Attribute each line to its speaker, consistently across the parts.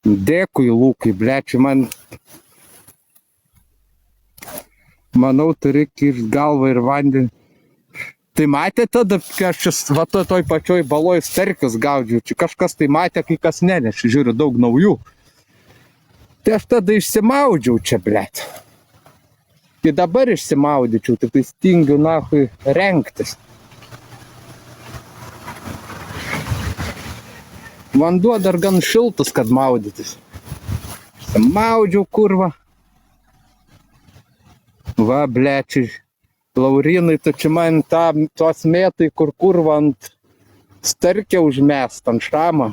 Speaker 1: Dėkui, Lukai, bleči, manau, turi kišt galvą ir vandenį. Tai matė tada, kai aš čia toj pačioj baloj sterkius gaudžiu, čia kažkas tai matė, kai kas nenešė, žiūriu, daug naujų. Tai aš tada išsimaudžiau čia, blėt. Tai dabar išsimaudyčiau, tik tai stingiu, nahui, rengtis. Vanduo dar gan šiltas, kad maudytis. Išsimaudžiau, kurva. Va, blečiai. Laurinai, tu čia man tos mėtai, kur kurva ant starkė užmest, ant šamą.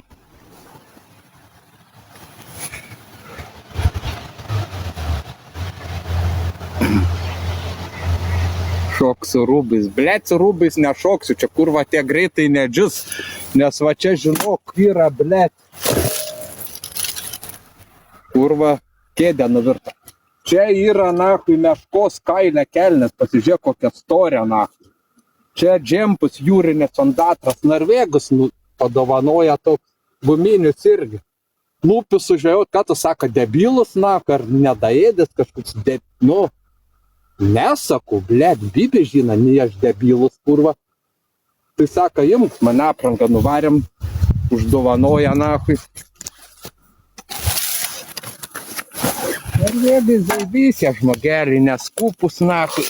Speaker 1: Šoksiu rūbais. Blet, su rūbais nešoksiu, čia kurva tie greitai nedžius, nes va čia žinok, yra blet. Kurva kėdė nuvirta. Čia yra, nahui, meškos kailė kelnes, pasižiūrėk kokią storę, nahui. Čia džempus jūrinės ondatras, Norvegus padovanoja toks guminius irgi. Lūpius sužvėjot, ką tu sako, debilus, nahui, ar nedaėdės kažkoks, nu, nesakau, blėt, bibė žina, nei aš debilus, kurva. Tai sako, imk, mane aprangą nuvarėm, uždovanoja, nahui. Norvegai zaibysė, žmogelį, neskupus, nahui.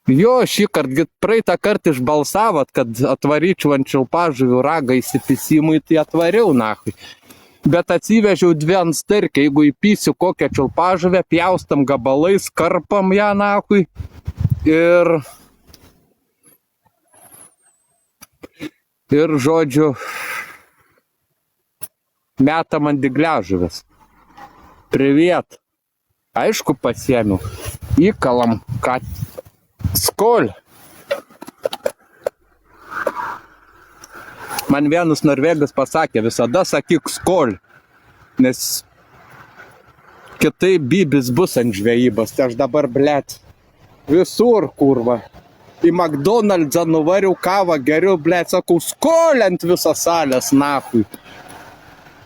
Speaker 1: Jo, šį kartą, praeitą kartą išbalsavot, kad atvaryčiau ant čiulpažuvių ragą įsipisimui, tai atvariau, nahui. Bet atsivežiau 2 ant starkį, jeigu įpysiu kokią čiulpažuvę, pjaustam gabalais, karpam ją, nahui. Ir, žodžiu, metam ant dygliažuvės. Priviet. Aišku, pasiėmiau. Įkalam, kad skol. Man vienas norvegas pasakė, visada sakyk skol, nes kitaip bibis bus ant žvejybos. Tai aš dabar, blėt, visur, kurva. Į McDonald'są nuvariau kavą, geriau, blėt, sakau, skol ant visos salės, nahui.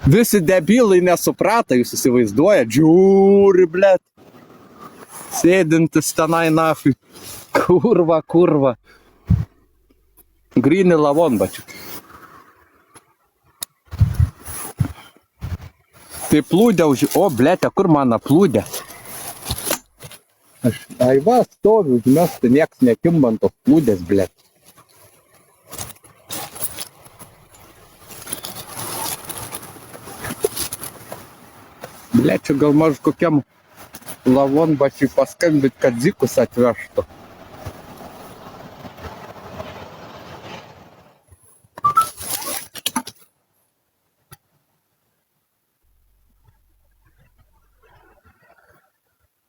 Speaker 1: Visi debilai nesuprata, jūs įsivaizduoja, žiūri, blėt. Sėdintis tenai, nahui. Kurva. Gryni lavonbačiai. Tai plūdė o, blėte, kur mano plūdė? Aiva, stoviu, užmest, tai nieks nekimbant tos plūdės, blėt. Blėt, čia gal maž kokiam lavonbačiui paskambit, kad zikus atvežtų.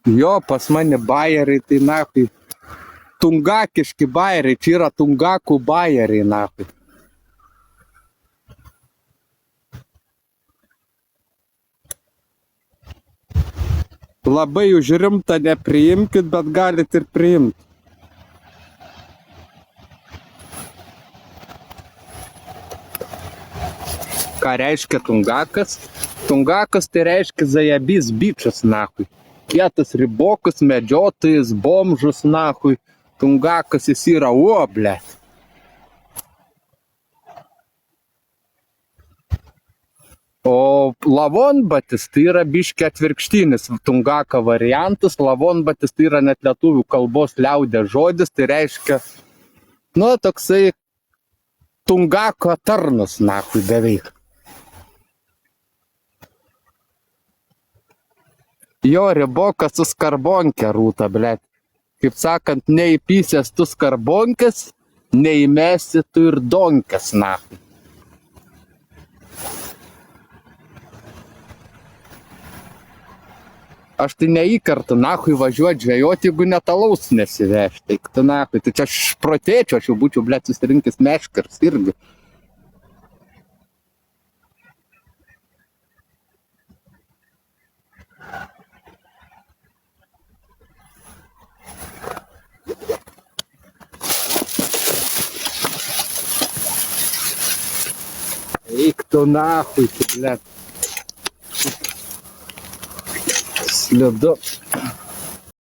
Speaker 1: Jo, pas mane bajeriai, tai nahui. Tungakiški bajeriai, čia yra tungakų bajeriai, nahui. Labai už rimtą nepriimkit, bet galit ir priimti. Ką reiškia tungakas? Tungakas tai reiškia zajabys bičas, nahui. Kietas ribokus, medžiotojas, bomžus, nahui. Tungakas jis yra, blėt. O lavonbatis tai yra biški atvirkštinis tungaka variantas. Lavonbatis tai yra net lietuvių kalbos liaudės žodis, tai reiškia, nu, toksai tungako tarnas, nahui, beveik. Jo, ribokas su skarbonkė rūta, blėt. Kaip sakant, neįpysęs tu skarbonkės, neįmesi tu ir donkės, nahui. Aš tai neįkartu, nahui, važiuoti žvejoti, jeigu netalaus nesivežti. Tai tu, nahui, tai čia aš protėčiau, aš jau būčiau, blėt, susirinkęs meškers irgi. Eik tu nahui, tu, blėt. Slidu.